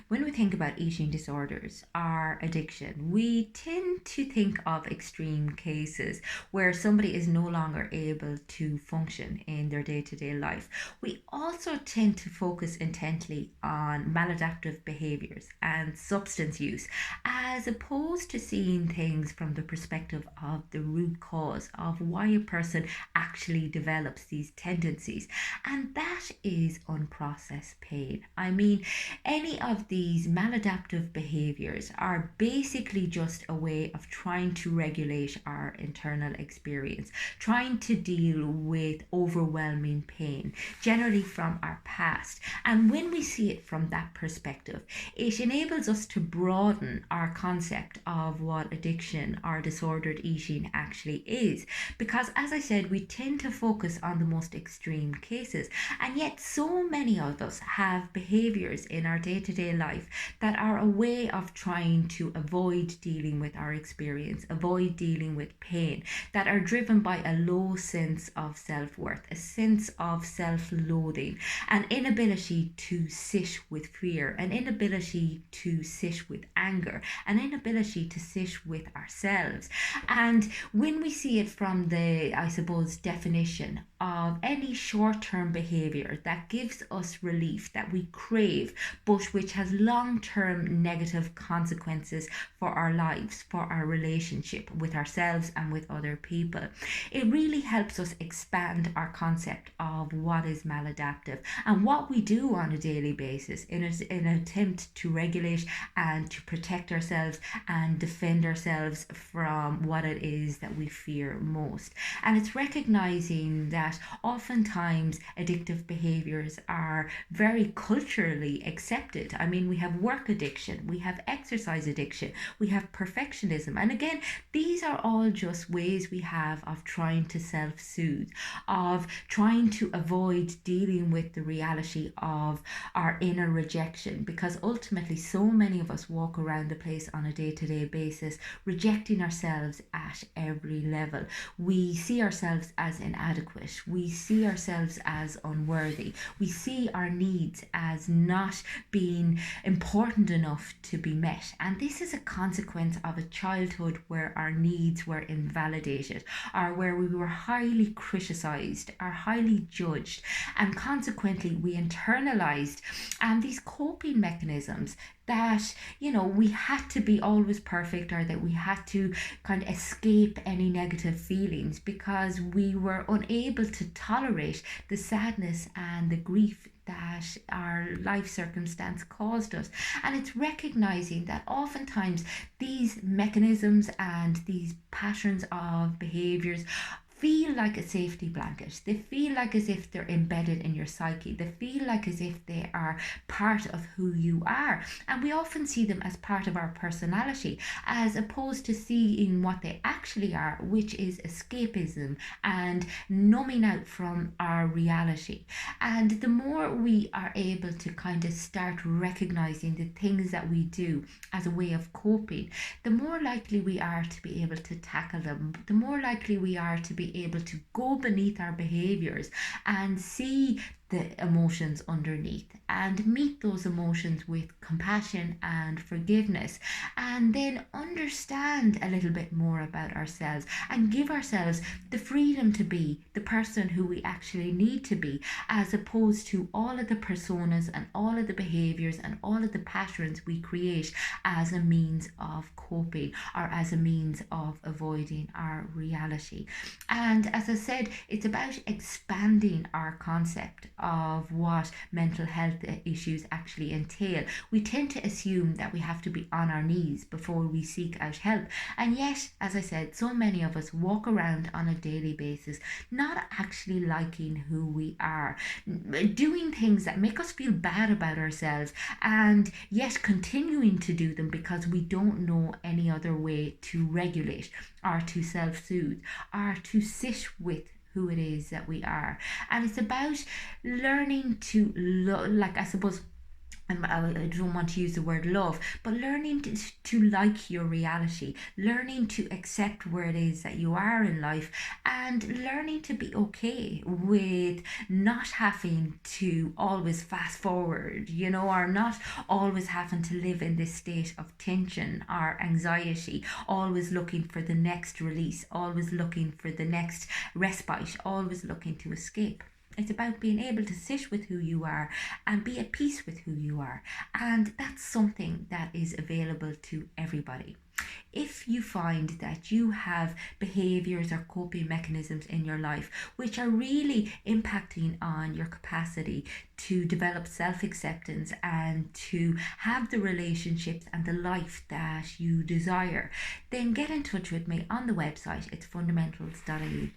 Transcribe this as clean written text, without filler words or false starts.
when we think about eating disorders or addiction, we tend to think of extreme cases where somebody is no longer able to function in their day to day life. We also tend to focus intently on maladaptive behaviors and substance use, as opposed to seeing things from the perspective of the root cause of why a person actually develops these tendencies. And that is unprocessed pain. I mean, any of these maladaptive behaviors are basically just a way of trying to regulate our internal experience, trying to deal with overwhelming pain, generally from our past. And when we see it from that perspective, it enables us to broaden our concept of what addiction or disordered eating actually is. Because, as I said, we tend to focus on the most extreme cases, and yet so many of us have behaviors in our day to day life that are a way of trying to avoid dealing with our experience, avoid dealing with pain, that are driven by a low sense of self worth, a sense of self loathing, an inability to sit with fear, an inability to sit with anger, an inability to sit with ourselves. And when we see it from the, I suppose, definition of any short term behavior that gives us relief, that we crave, but which has long term negative consequences for our lives, for our relationship with ourselves and with other people, it really helps us expand our concept of what is maladaptive and what we do on a daily basis in an attempt to regulate and to protect ourselves and defend ourselves from what it is that we fear most. And it's recognizing that oftentimes addictive behaviors are very culturally accepted. I mean, we have work addiction, we have exercise addiction, we have perfectionism. And again, these are all just ways we have of trying to self soothe, of trying to avoid dealing with the reality of our inner rejection, because ultimately so many of us walk around the place on a day to day basis rejecting ourselves at every level. We see ourselves as inadequate, we see ourselves as unworthy, we see our needs as not being important enough to be met. And this is a consequence of a childhood where our needs were invalidated, or where we were highly criticized or highly judged, and consequently we internalized these coping mechanisms that, we had to be always perfect, or that we had to kind of escape any negative feelings because we were unable to tolerate the sadness and the grief that our life circumstance caused us. And it's recognizing that oftentimes these mechanisms and these patterns of behaviors feel like a safety blanket. They feel like as if they're embedded in your psyche. They feel like as if they are part of who you are. And we often see them as part of our personality, as opposed to seeing what they actually are, which is escapism and numbing out from our reality. And the more we are able to kind of start recognizing the things that we do as a way of coping, the more likely we are to be able to tackle them, the more likely we are to be able to go beneath our behaviors and see the emotions underneath and meet those emotions with compassion and forgiveness, and then understand a little bit more about ourselves and give ourselves the freedom to be the person who we actually need to be, as opposed to all of the personas and all of the behaviors and all of the patterns we create as a means of coping or as a means of avoiding our reality. And as I said, it's about expanding our concept of what mental health issues actually entail. We tend to assume that we have to be on our knees before we seek out help. And yet, as I said, so many of us walk around on a daily basis not actually liking who we are, doing things that make us feel bad about ourselves, and yet continuing to do them because we don't know any other way to regulate or to self soothe or to sit with who it is that we are. And it's about learning to, I suppose, and I don't want to use the word love, but learning to like your reality, learning to accept where it is that you are in life, and learning to be okay with not having to always fast forward, or not always having to live in this state of tension or anxiety, always looking for the next release, always looking for the next respite, always looking to escape. It's about being able to sit with who you are and be at peace with who you are. And that's something that is available to everybody. If you find that you have behaviors or coping mechanisms in your life which are really impacting on your capacity to develop self acceptance and to have the relationships and the life that you desire, then get in touch with me on the website. It's fundamentals.ie.